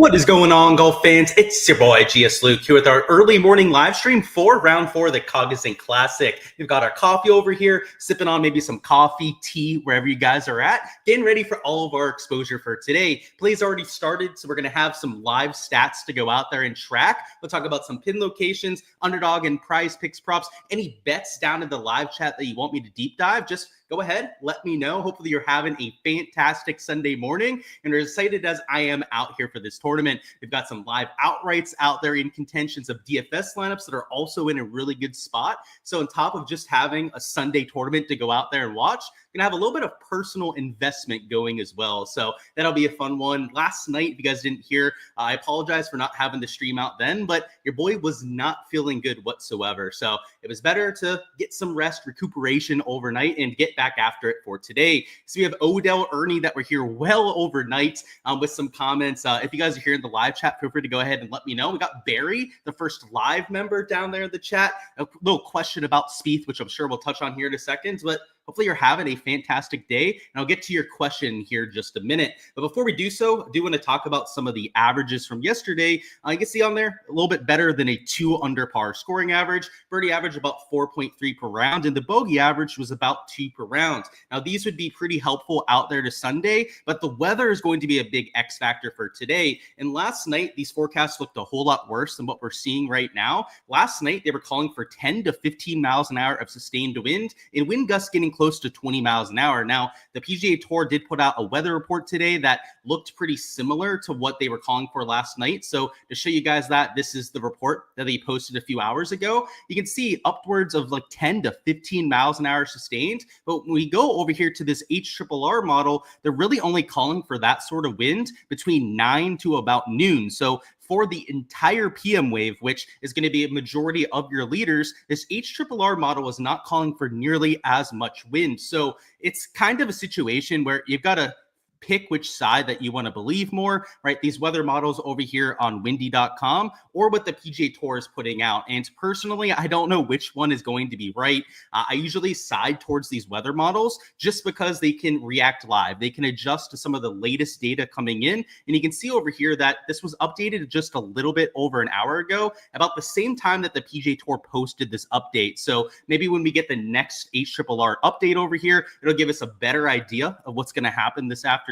What is going on, golf fans? It's your boy Gsluke here with our early morning live stream for round 4 of the Cognizant Classic. We've got our coffee over here, sipping on maybe some coffee, tea, wherever you guys are at, getting ready for all of our exposure for today. Play's already started, so we're going to have some live stats to go out there and track. We'll talk about some pin locations, underdog and prize picks props, any bets down in the live chat that you want me to deep dive. Just go ahead, let me know. Hopefully you're having a fantastic Sunday morning and are excited as I am out here for this tournament. We've got some live outrights out there in contentions of DFS lineups that are also in a really good spot. So on top of just having a Sunday tournament to go out there and watch, gonna have a little bit of personal investment going as well. So that'll be a fun one. Last night, if you guys didn't hear, I apologize for not having the stream out then, but your boy was not feeling good whatsoever. So it was better to get some rest, recuperation overnight and get back after it for today. So we have Odell, Ernie that were here well overnight with some comments. If you guys are here in the live chat, feel free to go ahead and let me know. We got Barry, the first live member down there in the chat. A little question about Spieth, which I'm sure we'll touch on here in a second, but hopefully you're having a fantastic day, and I'll get to your question here in just a minute. But before we do so, I do want to talk about some of the averages from yesterday. You can see on there a little bit better than a 2 under par scoring average. Birdie average about 4.3 per round, and the bogey average was about 2 per round. Now, these would be pretty helpful out there to Sunday, but the weather is going to be a big X factor for today. And last night, these forecasts looked a whole lot worse than what we're seeing right now. Last night, they were calling for 10 to 15 miles an hour of sustained wind, and wind gusts getting close to 20 miles an hour. Now, the PGA Tour did put out a weather report today that looked pretty similar to what they were calling for last night. So to show you guys that, this is the report that they posted a few hours ago. You can see upwards of like 10 to 15 miles an hour sustained. But when we go over here to this HRRR model, they're really only calling for that sort of wind between 9 to about noon. So for the entire PM wave, which is going to be a majority of your leaders, this HRRR model is not calling for nearly as much wind. So it's kind of a situation where you've got to pick which side that you want to believe more, right? These weather models over here on windy.com or what the PGA Tour is putting out. And personally, I don't know which one is going to be right. I usually side towards these weather models just because they can react live. They can adjust to some of the latest data coming in. And you can see over here that this was updated just a little bit over an hour ago, about the same time that the PGA Tour posted this update. So maybe when we get the next HRRR update over here, it'll give us a better idea of what's going to happen this afternoon.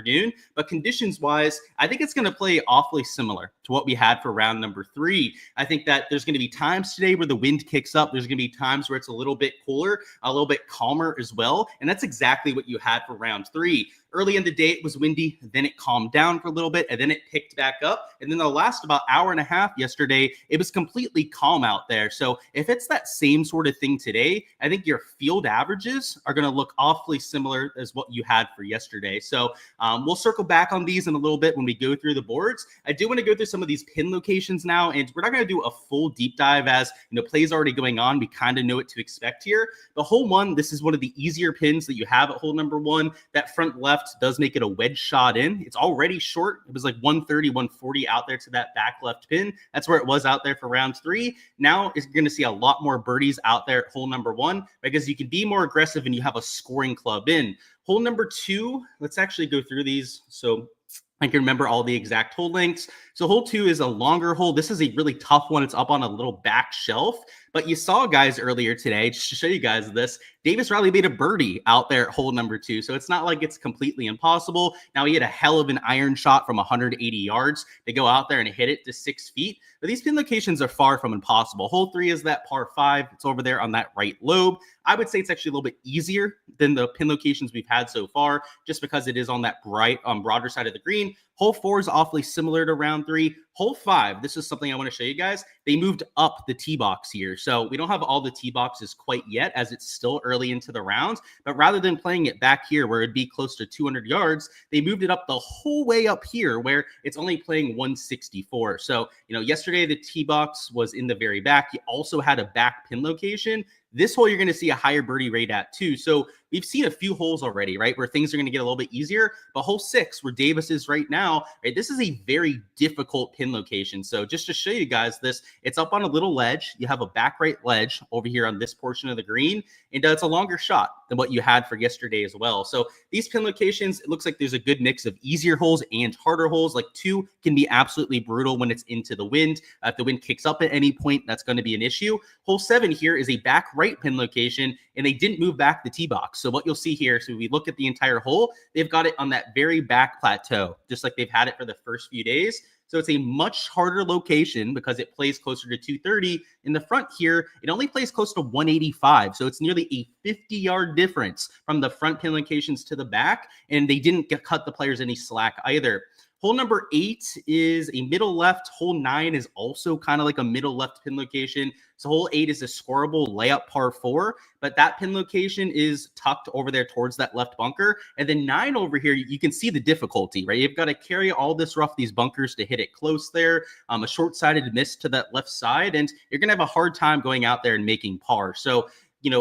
But conditions wise, I think it's going to play awfully similar to what we had for round number 3. I think that there's going to be times today where the wind kicks up. There's going to be times where it's a little bit cooler, a little bit calmer as well. And that's exactly what you had for round 3. Early in the day, it was windy, then it calmed down for a little bit, and then it picked back up. And then the last about hour and a half yesterday, it was completely calm out there. So if it's that same sort of thing today, I think your field averages are going to look awfully similar as what you had for yesterday. So we'll circle back on these in a little bit when we go through the boards. I do want to go through some of these pin locations now, and we're not going to do a full deep dive as, plays already going on. We kind of know what to expect here. The hole 1, this is one of the easier pins that you have at hole number 1. That front left does make it a wedge shot in. It's already short. It was like 130, 140 out there to that back left pin. That's where it was out there for round 3. Now you're going to see a lot more birdies out there at hole number 1 because you can be more aggressive and you have a scoring club in. Hole number 2, let's actually go through these so I can remember all the exact hole lengths. So hole 2 is a longer hole. This is a really tough one. It's up on a little back shelf. But you saw guys earlier today, just to show you guys this, Davis Riley made a birdie out there at hole number 2. So it's not like it's completely impossible. Now he had a hell of an iron shot from 180 yards to go out there and hit it to 6 feet. But these pin locations are far from impossible. Hole 3 is that par 5. It's over there on that right lobe. I would say it's actually a little bit easier than the pin locations we've had so far, just because it is on that broader side of the green. Hole 4 is awfully similar to round 3. Hole 5, this is something I want to show you guys. They moved up the tee box here. So we don't have all the tee boxes quite yet as it's still early into the round. But rather than playing it back here where it'd be close to 200 yards, they moved it up the whole way up here where it's only playing 164. So, yesterday the tee box was in the very back. You also had a back pin location. This hole, you're going to see a higher birdie rate at too. So we've seen a few holes already, right, where things are going to get a little bit easier. But hole 6, where Davis is right now, right, this is a very difficult pin pin location. So just to show you guys this, it's up on a little ledge. You have a back right ledge over here on this portion of the green, and it's a longer shot than what you had for yesterday as well. So these pin locations, it looks like there's a good mix of easier holes and harder holes. Like 2 can be absolutely brutal when it's into the wind. If the wind kicks up at any point, that's going to be an issue. Hole 7 here is a back right pin location, and they didn't move back the tee box. So what you'll see here, so we look at the entire hole, they've got it on that very back plateau, just like they've had it for the first few days. So it's a much harder location because it plays closer to 230. In the front here, it only plays close to 185. So it's nearly a 50-yard difference from the front pin locations to the back, and they didn't cut the players any slack either. Hole number 8 is a middle left. Hole 9 is also kind of like a middle left pin location. So hole 8 is a scoreable layup par 4, but that pin location is tucked over there towards that left bunker. And then 9 over here, you can see the difficulty, right? You've got to carry all this rough, these bunkers to hit it close there. A short-sided miss to that left side, and you're going to have a hard time going out there and making par. So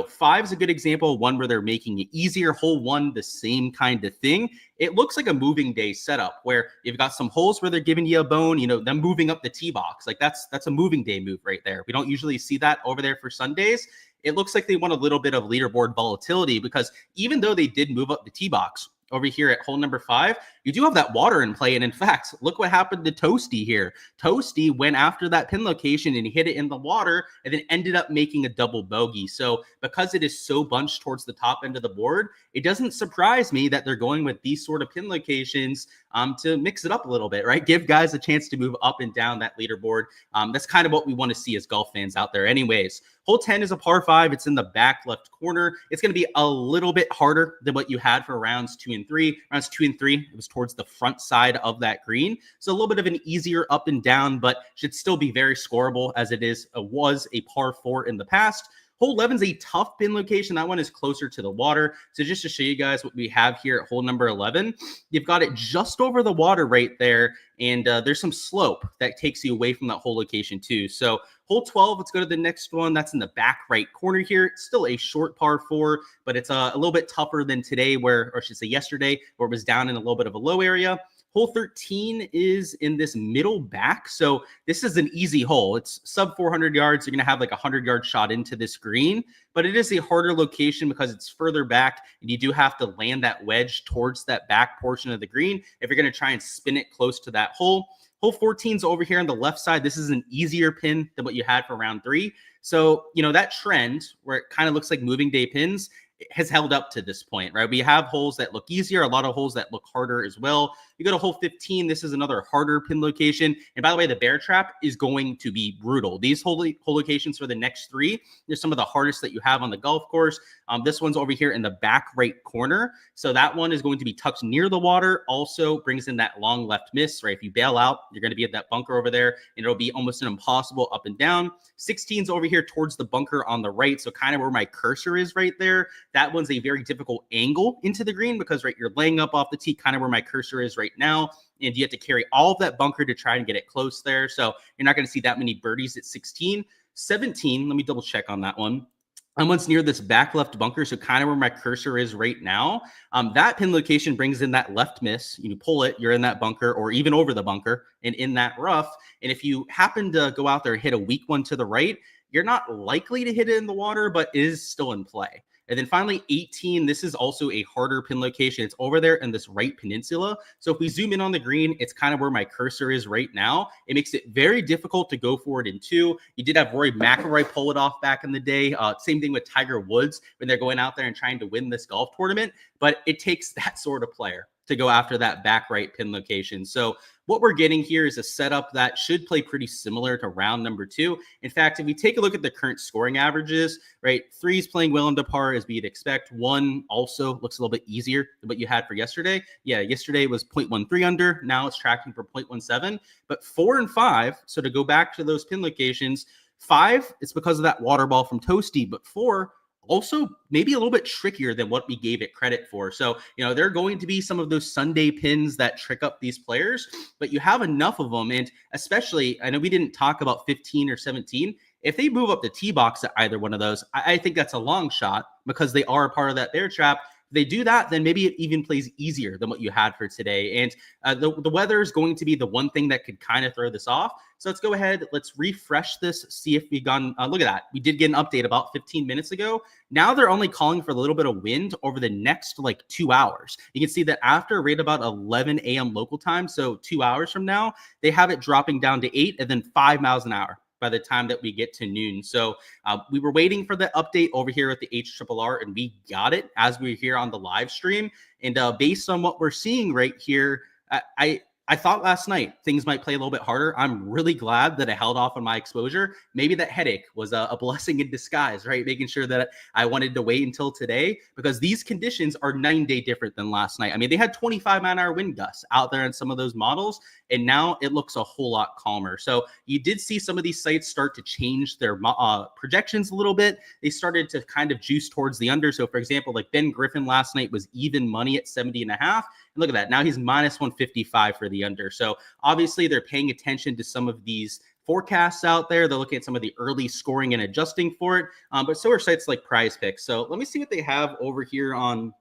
5 is a good example, one where they're making it easier. Hole 1, the same kind of thing. It looks like a moving day setup where you've got some holes where they're giving you a bone, them moving up the tee box. Like that's a moving day move right there. We don't usually see that over there for Sundays. It looks like they want a little bit of leaderboard volatility because even though they did move up the tee box, over here at hole number 5, you do have that water in play. And in fact, look what happened to Toasty here. Toasty went after that pin location and he hit it in the water and then ended up making a double bogey. So because it is so bunched towards the top end of the board, it doesn't surprise me that they're going with these sort of pin locations to mix it up a little bit, right? Give guys a chance to move up and down that leaderboard. That's kind of what we want to see as golf fans out there anyways. Hole 10 is a par 5. It's in the back left corner. It's going to be a little bit harder than what you had for rounds 2 and 3. Rounds 2 and 3, it was towards the front side of that green. So a little bit of an easier up and down, but should still be very scoreable as it was a par 4 in the past. Hole 11 is a tough pin location. That one is closer to the water. So just to show you guys what we have here at hole number 11, you've got it just over the water right there. And there's some slope that takes you away from that hole location too. So hole 12, let's go to the next one. That's in the back right corner here. It's still a short par 4, but it's a little bit tougher than today or I should say yesterday, where it was down in a little bit of a low area. Hole 13 is in this middle back. So this is an easy hole. It's sub 400 yards. You're going to have like a 100-yard shot into this green, but it is a harder location because it's further back and you do have to land that wedge towards that back portion of the green if you're going to try and spin it close to that hole. Hole 14 is over here on the left side. This is an easier pin than what you had for round 3. So, that trend where it kind of looks like moving day pins has held up to this point, right? We have holes that look easier, a lot of holes that look harder as well. You go to hole 15, this is another harder pin location. And by the way, the bear trap is going to be brutal. These hole locations for the next 3, they're some of the hardest that you have on the golf course. This one's over here in the back right corner. So that one is going to be tucked near the water. Also brings in that long left miss, right? If you bail out, you're going to be at that bunker over there and it'll be almost an impossible up and down. 16's over here towards the bunker on the right. So kind of where my cursor is right there. That one's a very difficult angle into the green because, right, you're laying up off the tee, kind of where my cursor is right now. And you have to carry all of that bunker to try and get it close there. So you're not going to see that many birdies at 16. 17, let me double check on that one. And one's near this back left bunker, so kind of where my cursor is right now. That pin location brings in that left miss. You pull it, you're in that bunker or even over the bunker and in that rough. And if you happen to go out there and hit a weak one to the right, you're not likely to hit it in the water, but is still in play. And then finally, 18, this is also a harder pin location. It's over there in this right peninsula. So if we zoom in on the green, it's kind of where my cursor is right now. It makes it very difficult to go forward in 2. You did have Rory McIlroy pull it off back in the day. Same thing with Tiger Woods when they're going out there and trying to win this golf tournament. But it takes that sort of player to go after that back right pin location. So what we're getting here is a setup that should play pretty similar to round number 2. In fact, if we take a look at the current scoring averages, right, 3 is playing well into par as we'd expect. 1 also looks a little bit easier than what you had for yesterday. Yeah, yesterday was 0.13 under. Now it's tracking for 0.17. But 4 and 5, so to go back to those pin locations, 5, it's because of that water ball from Toasty, but 4, also maybe a little bit trickier than what we gave it credit for. So, there are going to be some of those Sunday pins that trick up these players, but you have enough of them. And especially, I know we didn't talk about 15 or 17. If they move up the tee box at either one of those, I think that's a long shot because they are a part of that bear trap. If they do that, then maybe it even plays easier than what you had for today. And the weather is going to be the one thing that could kind of throw this off. So let's go ahead. Let's refresh this, see if we got, look at that. We did get an update about 15 minutes ago. Now they're only calling for a little bit of wind over the next like 2 hours. You can see that after right about 11 a.m. local time, so 2 hours from now, they have it dropping down to 8 and then 5 miles an hour by the time that we get to noon. So we were waiting for the update over here at the HRRR, and we got it as we were here on the live stream. And based on what we're seeing right here, I thought last night things might play a little bit harder. I'm really glad that I held off on my exposure. Maybe that headache was a blessing in disguise, right? Making sure that I wanted to wait until today, because these conditions are 9-day different than last night. I mean, they had 25-mile-an-hour wind gusts out there in some of those models, and now it looks a whole lot calmer. So you did see some of these sites start to change their projections a little bit. They started to kind of juice towards the under. So for example, like Ben Griffin last night was even money at 70.5. And look at that. Now he's minus 155 for the under. So obviously they're paying attention to some of these forecasts out there. They're looking at some of the early scoring and adjusting for it. But so are sites like Prize Picks. So let me see what they have over here on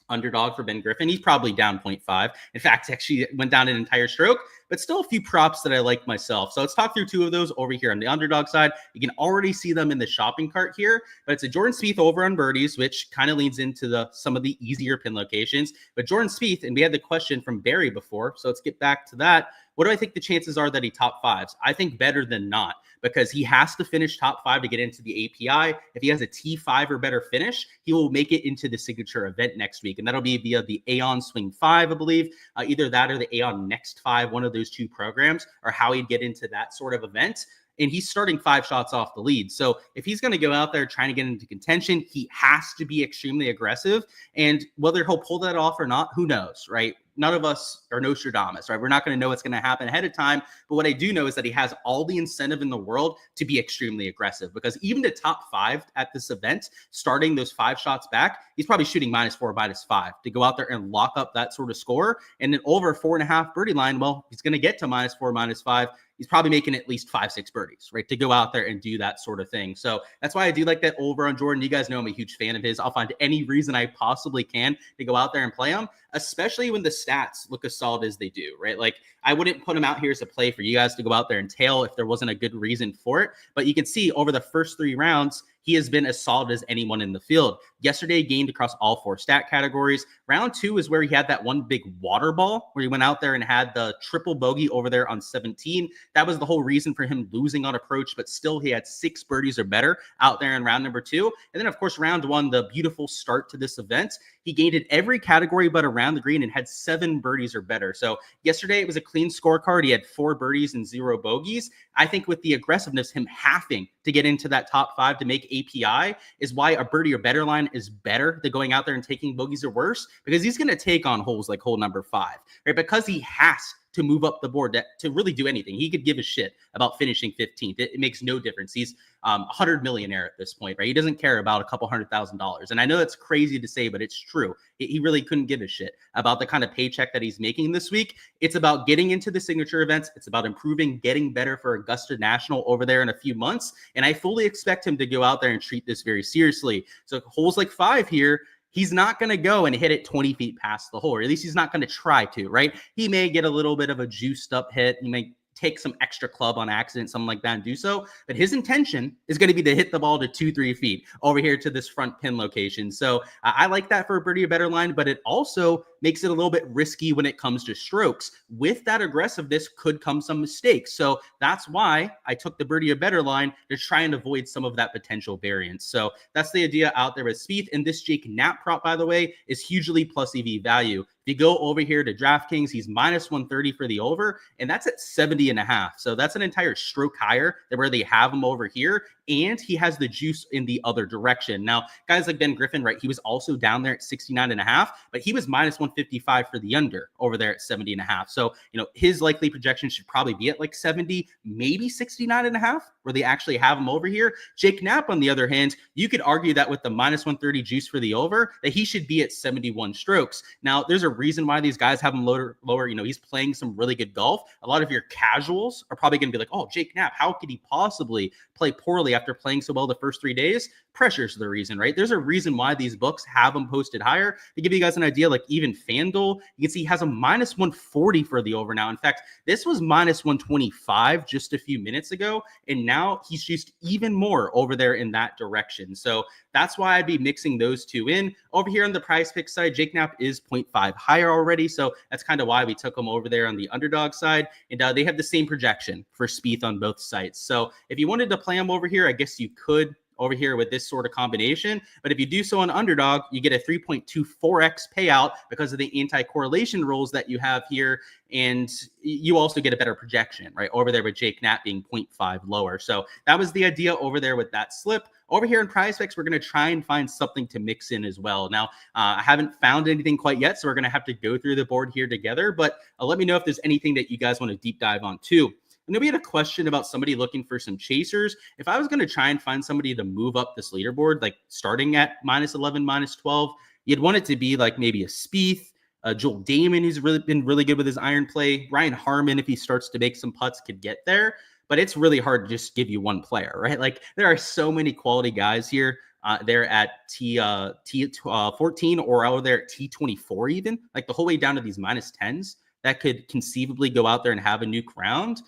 Underdog for Ben Griffin. He's probably down 0.5. In fact, actually went down an entire stroke, but still a few props that I like myself. So let's talk through two of those over here on the Underdog side. You can already see them in the shopping cart here, but it's a Jordan Spieth over on birdies, which kind of leans into some of the easier pin locations. But Jordan Spieth, and we had the question from Barry before, so let's get back to that. What do I think the chances are that he top fives? I think better than not, because he has to finish top 5 to get into the API. If he has a T5 or better finish, he will make it into the signature event next week. And that'll be via the Aon Swing 5, I believe. Either that or the Aon Next 5, one of those two programs, or how he'd get into that sort of event. And he's starting 5 shots off the lead. So if he's going to go out there trying to get into contention, he has to be extremely aggressive. And whether he'll pull that off or not, who knows, right? None of us are Nostradamus, right? We're not going to know what's going to happen ahead of time. But what I do know is that he has all the incentive in the world to be extremely aggressive, because even to top 5 at this event, starting those 5 shots back, he's probably shooting -4, -5 to go out there and lock up that sort of score. And then over 4.5 birdie line, well, he's going to get to -4, -5. He's probably making at least 5-6 birdies, right, to go out there and do that sort of thing. So that's why I do like that over on Jordan. You guys know I'm a huge fan of his. I'll find any reason I possibly can to go out there and play him, especially when the stats look as solid as they do, right? Like, I wouldn't put him out here as a play for you guys to go out there and tail if there wasn't a good reason for it. But you can see over the first 3 rounds, he has been as solid as anyone in the field. Yesterday, gained across all 4 stat categories. Round 2 is where he had that one big water ball where he went out there and had the triple bogey over there on 17. That was the whole reason for him losing on approach, but still he had 6 birdies or better out there in round number 2. And then, of course, round 1, the beautiful start to this event. He gained in every category but around the green and had 7 birdies or better. So yesterday it was a clean scorecard. He had 4 birdies and 0 bogeys. I think with the aggressiveness, him having to get into that top 5 to make API is why a birdie or better line is better than going out there and taking bogeys or worse, because he's going to take on holes like hole number 5, right? Because he has to move up the board to really do anything. He could give a shit about finishing 15th. It makes no difference. He's 100 millionaire at this point, right? He doesn't care about a couple $100,000. And I know that's crazy to say, but it's true. He really couldn't give a shit about the kind of paycheck that he's making this week. It's about getting into the signature events. It's about improving, getting better for Augusta National over there in a few months. And I fully expect him to go out there and treat this very seriously. So holes like 5 here, he's not going to go and hit it 20 feet past the hole, or at least he's not going to try to, right? He may get a little bit of a juiced up hit. He may take some extra club on accident, something like that, and do so. But his intention is going to be to hit the ball to 2-3 feet over here to this front pin location. So I like that for a birdie or better line, but it also makes it a little bit risky when it comes to strokes. With that aggressiveness could come some mistakes. So that's why I took the birdie or better line to try and avoid some of that potential variance. So that's the idea out there with Spieth. And this Jake Knapp prop, by the way, is hugely plus EV value. If you go over here to Draftkings, he's -130 for the over, and that's at 70.5. So that's an entire stroke higher than where they have him over here. And he has the juice in the other direction. Now, guys like Ben Griffin, right, he was also down there at 69.5, but he was -150 155 for the under over there at 70.5. So, his likely projection should probably be at like 70, maybe 69.5, where they actually have him over here. Jake Knapp, on the other hand, you could argue that with the minus 130 juice for the over, that he should be at 71 strokes. Now, there's a reason why these guys have him lower. He's playing some really good golf. A lot of your casuals are probably going to be like, oh, Jake Knapp, how could he possibly play poorly after playing so well the first 3 days? Pressure's the reason, right? There's a reason why these books have them posted higher. To give you guys an idea, like even Fanduel, you can see he has a minus 140 for the over now. In fact, this was minus 125 just a few minutes ago, and now he's just even more over there in that direction. So that's why I'd be mixing those two in. Over here on the prize pick side, Jake Knapp is 0.5 higher already, so that's kind of why we took him over there on the underdog side. And they have the same projection for Spieth on both sites. So if you wanted to play him over here, I guess you could over here with this sort of combination. But if you do so on underdog, you get a 3.24x payout because of the anti-correlation rules that you have here. And you also get a better projection, right? Over there with Jake Knapp being 0.5 lower. So that was the idea over there with that slip. Over here in prize picks, we're going to try and find something to mix in as well. Now, I haven't found anything quite yet, so we're going to have to go through the board here together. But let me know if there's anything that you guys want to deep dive on too. I know we had a question about somebody looking for some chasers. If I was going to try and find somebody to move up this leaderboard, like starting at minus 11, minus 12, you'd want it to be like maybe a Spieth, Joel Damon, who's been really good with his iron play. Ryan Harmon, if he starts to make some putts, could get there. But it's really hard to just give you one player, right? Like there are so many quality guys here. They're at T14 or out there at T24 even, like the whole way down to these minus 10s that could conceivably go out there and have a nuke round.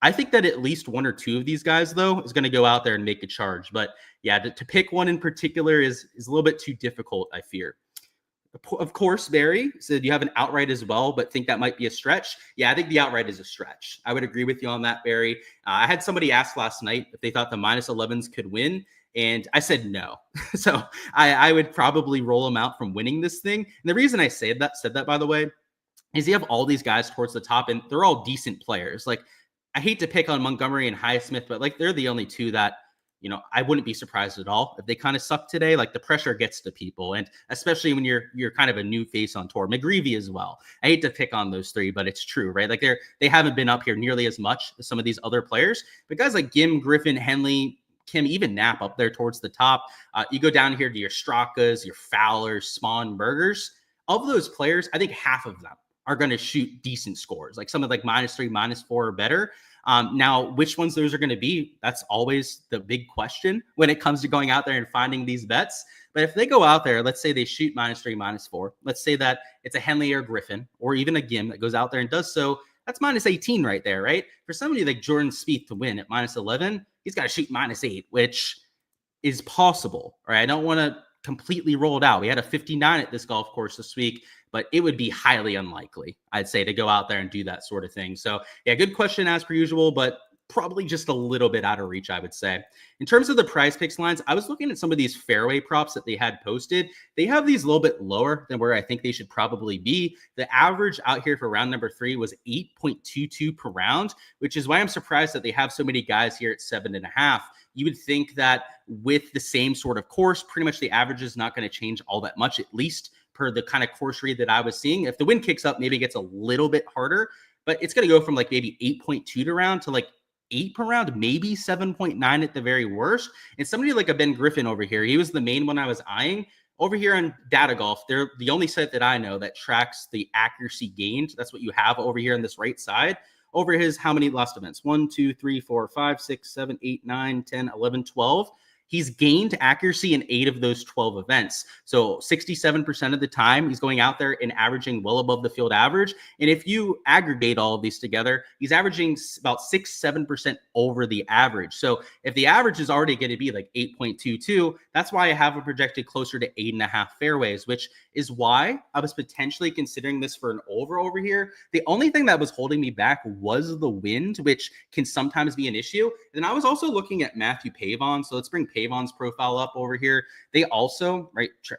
I think that at least one or two of these guys, though, is going to go out there and make a charge. But yeah, to pick one in particular is a little bit too difficult, I fear. Of course, Barry said you have an outright as well, but think that might be a stretch. Yeah, I think the outright is a stretch. I would agree with you on that, Barry. I had somebody ask last night if they thought the minus 11s could win, and I said no. So I would probably roll them out from winning this thing. And the reason I said that, by the way, is you have all these guys towards the top, and they're all decent players. Like, I hate to pick on Montgomery and Highsmith, but like they're the only two that, I wouldn't be surprised at all if they kind of suck today. Like the pressure gets to people, and especially when you're kind of a new face on tour. McGreevy as well. I hate to pick on those three, but it's true, right? Like they haven't been up here nearly as much as some of these other players. But guys like Gim, Griffin, Henley, Kim, even Knapp up there towards the top. You go down here to your Strakas, your Fowlers, Spawn, Bergers. Of those players, I think half of them are going to shoot decent scores, like some of like -3, -4 or better. Now, which ones those are going to be, that's always the big question when it comes to going out there and finding these bets. But if they go out there, let's say they shoot -3, -4. Let's say that it's a Henley or Griffin or even a Gim that goes out there and does so. That's -18 right there, right? For somebody like Jordan Spieth to win at -11, he's got to shoot -8, which is possible, right? I don't want to completely roll it out. We had a 59 at this golf course this week, but it would be highly unlikely, I'd say, to go out there and do that sort of thing. So yeah, good question as per usual, but probably just a little bit out of reach, I would say. In terms of the prize picks lines, I was looking at some of these fairway props that they had posted. They have these a little bit lower than where I think they should probably be. The average out here for round number 3 was 8.22 per round, which is why I'm surprised that they have so many guys here at 7.5. You would think that with the same sort of course, pretty much the average is not going to change all that much, at least per the kind of course read that I was seeing. If the wind kicks up, maybe it gets a little bit harder, but it's going to go from like maybe 8.2 to round to like 8 per round, maybe 7.9 at the very worst. And somebody like a Ben Griffin over here, he was the main one I was eyeing. Over here on Data Golf, they're the only site that I know that tracks the accuracy gained. That's what you have over here on this right side. Over his how many lost events? 1, 2, 3, 4, 5, 6, 7, 8, 9, 10, 11, 12. He's gained accuracy in 8 of those 12 events. So 67% of the time, he's going out there and averaging well above the field average. And if you aggregate all of these together, he's averaging about 6-7% over the average. So if the average is already going to be like 8.22, that's why I have it projected closer to 8.5 fairways, which is why I was potentially considering this for an over here. The only thing that was holding me back was the wind, which can sometimes be an issue. And I was also looking at Matthew Pavon. So let's bring Pavon's profile up over here. They also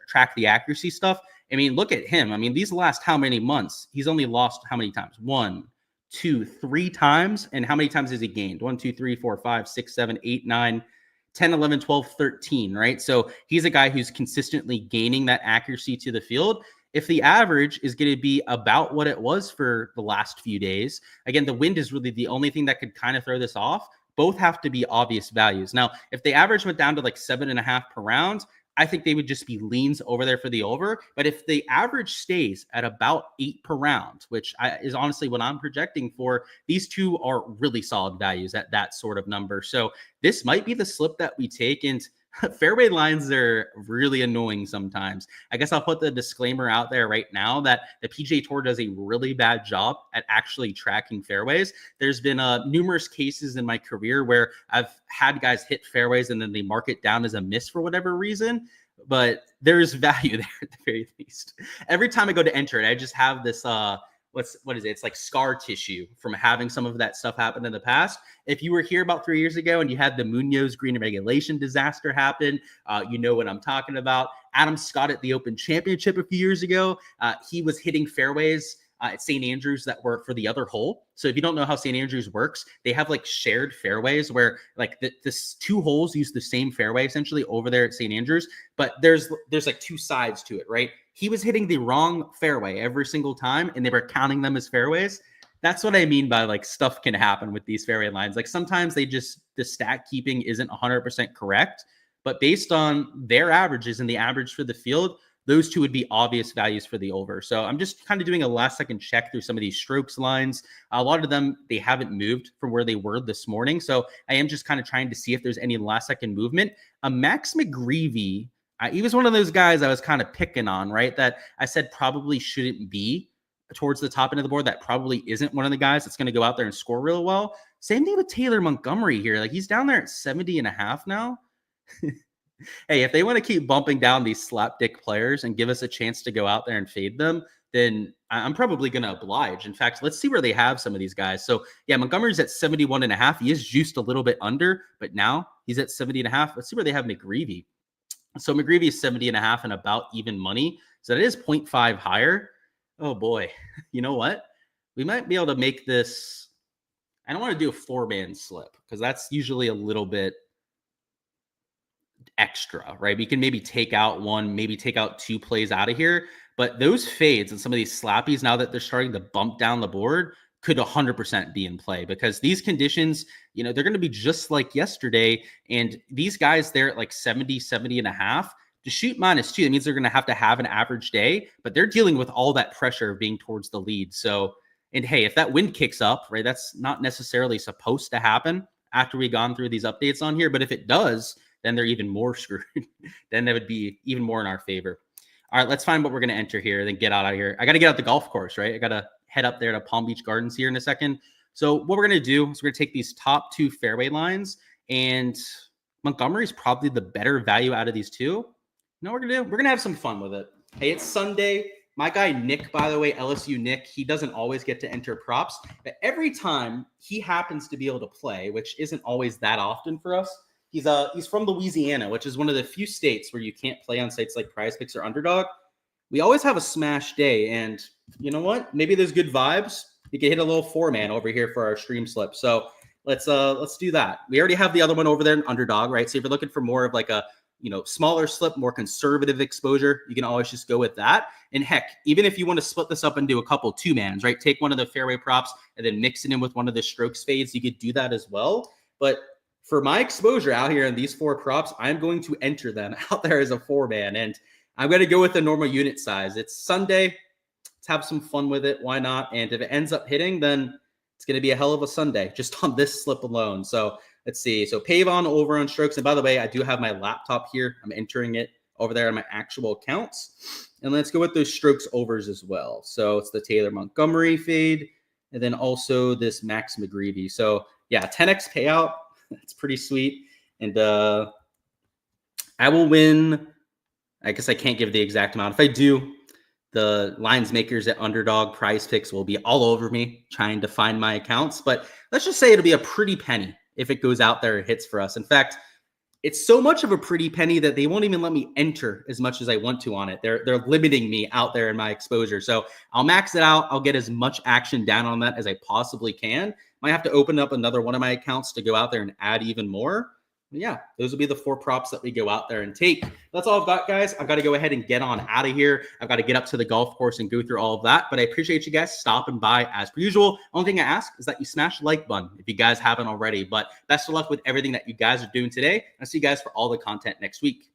track the accuracy stuff. I mean, look at him. I mean, these last how many months? He's only lost how many times? 1, 2, 3 times. And how many times has he gained? 1, 2, 3, 4, 5, 6, 7, 8, 9, 10, 11, 12, 13, right? So he's a guy who's consistently gaining that accuracy to the field. if the average is going to be about what it was for the last few days, again, the wind is really the only thing that could kind of throw this off. Both have to be obvious values. Now, if the average went down to like 7.5 per round, I think they would just be leans over there for the over. But if the average stays at about 8 per round, which is honestly what I'm projecting for, these two are really solid values at that sort of number. So this might be the slip that we take. And fairway lines are really annoying sometimes. I guess I'll put the disclaimer out there right now that the PGA Tour does a really bad job at actually tracking fairways. There's been numerous cases in my career where I've had guys hit fairways and then they mark it down as a miss for whatever reason. But there's value there at the very least. Every time I go to enter it, I just have this what is it? It's like scar tissue from having some of that stuff happen in the past. If you were here about 3 years ago and you had the Munoz green regulation disaster happen, you know what I'm talking about. Adam Scott at the Open Championship a few years ago, he was hitting fairways at St. Andrews that were for the other hole. So if you don't know how St. Andrews works, they have like shared fairways where like this two holes use the same fairway essentially over there at St. Andrews, but there's like two sides to it, right? He was hitting the wrong fairway every single time and they were counting them as fairways. That's what I mean by like stuff can happen with these fairway lines. Like sometimes the stat keeping isn't 100% correct, but based on their averages and the average for the field, those two would be obvious values for the over. So I'm just kind of doing a last second check through some of these strokes lines. A lot of them, they haven't moved from where they were this morning. So I am just kind of trying to see if there's any last second movement. Max McGreevy, he was one of those guys I was kind of picking on, right? That I said probably shouldn't be towards the top end of the board. That probably isn't one of the guys that's going to go out there and score real well. Same thing with Taylor Montgomery here. Like he's down there at 70.5 now. Hey, if they want to keep bumping down these slapdick players and give us a chance to go out there and fade them, then I'm probably going to oblige. In fact, let's see where they have some of these guys. So yeah, Montgomery's at 71.5. He is juiced a little bit under, but now he's at 70.5. Let's see where they have McGreevy. So McGreevy is 70.5 and about even money. So that is 0.5 higher. Oh boy. You know what? We might be able to make this. I don't want to do a 4-man slip because that's usually a little bit extra, right? We can maybe take out one, maybe take out two plays out of here, but those fades and some of these slappies, now that they're starting to bump down the board, could 100% be in play because these conditions, you know, they're going to be just like yesterday. And these guys there at like 70.5 to shoot -2, that means they're going to have an average day, but they're dealing with all that pressure of being towards the lead. So, and hey, if that wind kicks up, right, that's not necessarily supposed to happen after we've gone through these updates on here. But if it does, then they're even more screwed. Then that would be even more in our favor. All right, let's find what we're going to enter here, then get out of here. I got to get out the golf course, right? I got to head up there to Palm Beach Gardens here in a second. So what we're going to do is we're going to take these top two fairway lines, and Montgomery's probably the better value out of these two. You know what we're going to do? We're going to have some fun with it. Hey, it's Sunday. My guy Nick, by the way, LSU Nick, he doesn't always get to enter props, but every time he happens to be able to play, which isn't always that often for us. He's from Louisiana, which is one of the few states where you can't play on sites like Prize Picks or Underdog. We always have a smash day, and you know what? Maybe there's good vibes. You can hit a little 4-man over here for our stream slip. So let's do that. We already have the other one over there in Underdog, right? So if you're looking for more of like a smaller slip, more conservative exposure, you can always just go with that. And heck, even if you want to split this up and do a couple 2-mans, right? Take one of the fairway props and then mix it in with one of the strokes fades. You could do that as well. But for my exposure out here in these 4 props, I'm going to enter them out there as a 4-man, and I'm going to go with the normal unit size. It's Sunday. Let's have some fun with it. Why not? And if it ends up hitting, then it's going to be a hell of a Sunday just on this slip alone. So let's see. So Pavon over on strokes. And by the way, I do have my laptop here. I'm entering it over there on my actual accounts. And let's go with those strokes overs as well. So it's the Taylor Montgomery fade, and then also this Max McGreevy. So yeah, 10x payout. That's pretty sweet. And I will win. I guess I can't give the exact amount. If I do, the lines makers at Underdog Prize Picks will be all over me trying to find my accounts. But let's just say it'll be a pretty penny if it goes out there and hits for us. In fact, it's so much of a pretty penny that they won't even let me enter as much as I want to on it. They're limiting me out there in my exposure. So I'll max it out. I'll get as much action down on that as I possibly can. Might have to open up another one of my accounts to go out there and add even more. Yeah, those will be the 4 props that we go out there and take. That's all I've got, guys. I've got to go ahead and get on out of here. I've got to get up to the golf course and go through all of that. But I appreciate you guys stopping by as per usual. Only thing I ask is that you smash the like button if you guys haven't already. But best of luck with everything that you guys are doing today. I'll see you guys for all the content next week.